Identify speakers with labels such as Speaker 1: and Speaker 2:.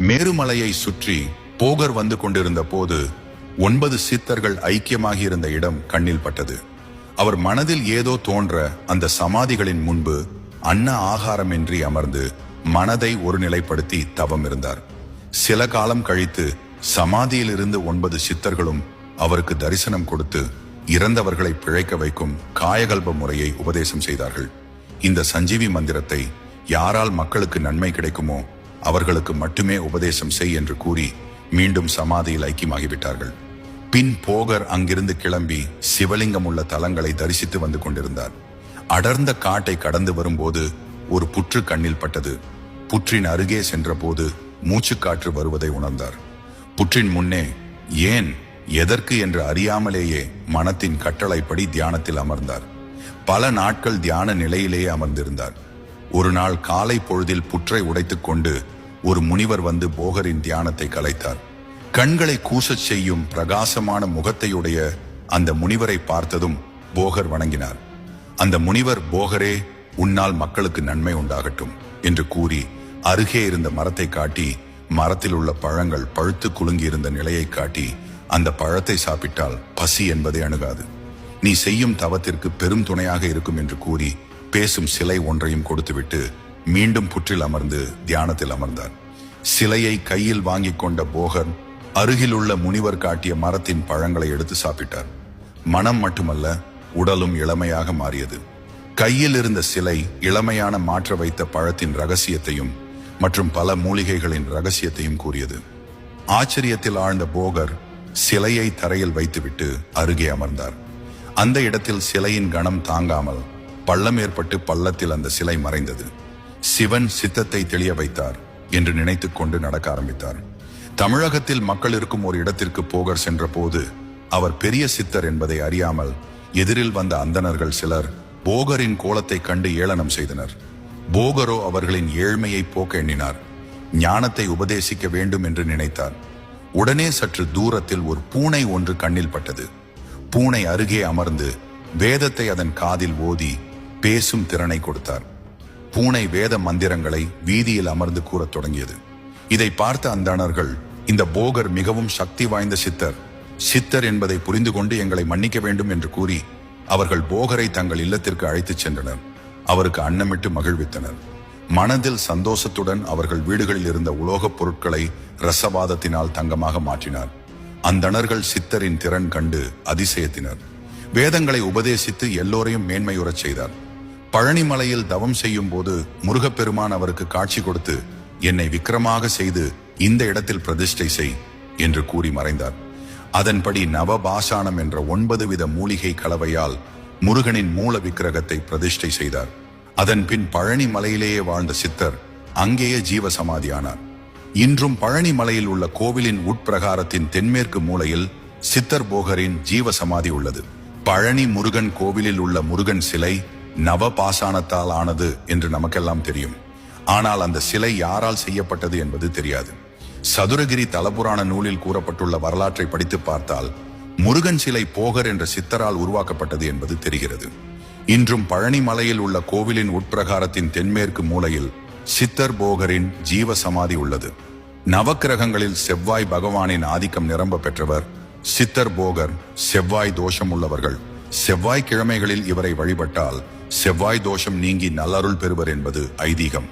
Speaker 1: மேருமலையை சுற்றி போகர் வந்து கொண்டிருந்த போது 9 சித்தர்கள் ஐக்கியமாகி இருந்த இடம் கண்ணில் பட்டது. அவர் மனதில் ஏதோ தோன்ற அந்த சமாதிகளின் முன்பு அன்ன ஆகாரமின்றி அமர்ந்து மனதை ஒருநிலைப்படுத்தி தவம் இருந்தார். சில காலம் கழித்து சமாதியில் இருந்து 9 சித்தர்களும் அவருக்கு தரிசனம் கொடுத்து இறந்தவர்களை பிழைக்க வைக்கும் காயகல்ப முறையை உபதேசம் செய்தார்கள். இந்த சஞ்சீவி மந்திரத்தை யாரால் மக்களுக்கு நன்மை கிடைக்குமோ அவர்களுக்கு மட்டுமே உபதேசம் செய் என்று கூறி மீண்டும் சமாதியில் ஐக்கியமாகிவிட்டார்கள். பின் போகர் அங்கிருந்து கிளம்பி சிவலிங்கம் உள்ள தலங்களை தரிசித்து வந்து கொண்டிருந்தார். அடர்ந்த காட்டை கடந்து வரும்போது ஒரு புற்று கண்ணில் பட்டது. புற்றின் அருகே சென்ற போது மூச்சுக்காற்று வருவதை உணர்ந்தார். புற்றின் முன்னே ஏன் எதற்கு என்று அறியாமலேயே மனத்தின் கட்டளைப்படி தியானத்தில் அமர்ந்தார். பல நாட்கள் தியான நிலையிலேயே அமர்ந்திருந்தார். ஒரு நாள் காலை பொழுதில் புற்றை உடைத்துக் கொண்டு ஒரு முனிவர் வந்து போகரின் தியானத்தை கலைத்தார். கண்களை கூசச் செய்யும் பிரகாசமான முகத்தையுடைய அந்த முனிவரை பார்த்ததும் போகர் வணங்கினார். அந்த முனிவர், போகரே, உன்னால் மக்களுக்கு நன்மை உண்டாகட்டும் என்று கூறி அருகே இருந்த மரத்தை காட்டி, மரத்தில் உள்ள பழங்கள் பழுத்து குலுங்கி இருந்த நிலையை காட்டி, அந்த பழத்தை சாப்பிட்டால் பசி என்பதை அணுகாது, நீ செய்யும் தவத்திற்கு பெரும் துணையாக இருக்கும் என்று கூறி பேசும் சிலை ஒன்றையும் கொடுத்துவிட்டு மீண்டும் புற்றில் அமர்ந்து தியானத்தில் அமர்ந்தார். சிலையை கையில் வாங்கி கொண்ட போகர் அருகில் உள்ள முனிவர் காட்டிய மரத்தின் பழங்களை எடுத்து சாப்பிட்டார். மனம் மட்டுமல்ல, உடலும் இளமையாக மாறியது. கையில் இருந்த சிலை இளமையான மாற்ற வைத்த பழத்தின் ரகசியத்தையும் மற்றும் பல மூலிகைகளின் ரகசியத்தையும் கூறியது. ஆச்சரியத்தில் ஆழ்ந்த போகர் சிலையை தரையில் வைத்துவிட்டு அருகே அமர்ந்தார். அந்த இடத்தில் சிலையின் கணம் தாங்காமல் பள்ளம் ஏற்பட்டு பள்ளத்தில் அந்த சிலை மறைந்தது. சிவன் சித்தத்தை தெளிய வைத்தார் என்று நினைத்துக் கொண்டு நடக்க ஆரம்பித்தார். தமிழகத்தில் மக்கள் இருக்கும் ஒரு இடத்திற்கு போகர் சென்ற போது அவர் பெரிய சித்தர் என்பதை அறியாமல் எதிரில் வந்த அந்தணர்கள் சிலர் போகரின் கோலத்தை கண்டு ஏளனம் செய்தனர். போகரோ அவர்களின் ஏழ்மையை போக்க எண்ணினார். ஞானத்தை உபதேசிக்க வேண்டும் என்று நினைத்தார். உடனே சற்று தூரத்தில் ஒரு பூனை ஒன்று கண்ணில் பட்டது. பூனை அருகே அமர்ந்து வேதத்தை அதன் காதில் ஓதி பேசும் திறனை கொடுத்தார். பூனை வேத மந்திரங்களை வீதியில் அமர்ந்து கூறத் தொடங்கியது. இதை பார்த்த அந்தணர்கள், இந்த போகர் மிகவும் சக்தி வாய்ந்த சித்தர் என்பதை புரிந்து கொண்டு எங்களை மன்னிக்க வேண்டும் என்று கூறி அவர்கள் போகரை தங்கள் இல்லத்திற்கு அழைத்துச் சென்றனர். அவருக்கு அன்னமிட்டு மகிழ்வித்தனர். மனதில் சந்தோஷத்துடன் அவர்கள் வீடுகளில் இருந்த உலோகப் பொருட்களை ரசவாதத்தினால் தங்கமாக மாற்றினார். அந்தணர்கள் சித்தரின் திறன் கண்டு அதிசயத்தினர். வேதங்களை உபதேசித்து எல்லோரையும் மேன்மையுறச் செய்தார். பழனிமலையில் தவம் செய்யும் போது முருகப்பெருமான் அவருக்கு காட்சி கொடுத்து, என்னை விக்கிரமாக செய்து இந்த இடத்தில் பிரதிஷ்டை செய் என்று கூறி மறைந்தார். அதன்படி நவபாஷாணம் என்ற 9 வித மூலிகை கலவையால் முருகனின் மூல விக்கிரகத்தை பிரதிஷ்டை செய்தார். அதன் பின் பழனி மலையிலேயே வாழ்ந்த சித்தர் அங்கேயே ஜீவ சமாதியானார். இன்றும் பழனி மலையில் உள்ள கோவிலின் உட்பிரகாரத்தின் தென்மேற்கு மூலையில் சித்தர் போகரின் ஜீவ சமாதி உள்ளது. பழனி முருகன் கோவிலில் உள்ள முருகன் சிலை நவபாஷாணத்தால் ஆனது என்று நமக்கெல்லாம் தெரியும். ஆனால் அந்த சிலை யாரால் செய்யப்பட்டது என்பது தெரியாது. சதுரகிரி தலபுராண நூலில் கூறப்பட்டுள்ள வரலாற்றை படித்து பார்த்தால் முருகன் சிலை போகர் என்ற சித்தரால் உருவாக்கப்பட்டது என்பது தெரிகிறது. இன்றும் பழனி மலையில் உள்ள கோவிலின் உட்பிரகாரத்தின் தென்மேற்கு மூலையில் சித்தர் போகரின் ஜீவ சமாதி உள்ளது. நவக்கிரகங்களில் செவ்வாய் பகவானின் ஆதிக்கம் நிரம்ப பெற்றவர் சித்தர் போகர். செவ்வாய் தோஷம் உள்ளவர்கள் செவ்வாய் கிழமைகளில் இவரை வழிபட்டால் செவ்வாய் தோஷம் நீங்கி நல்லருள் பெறுவர் என்பது ஐதீகம்.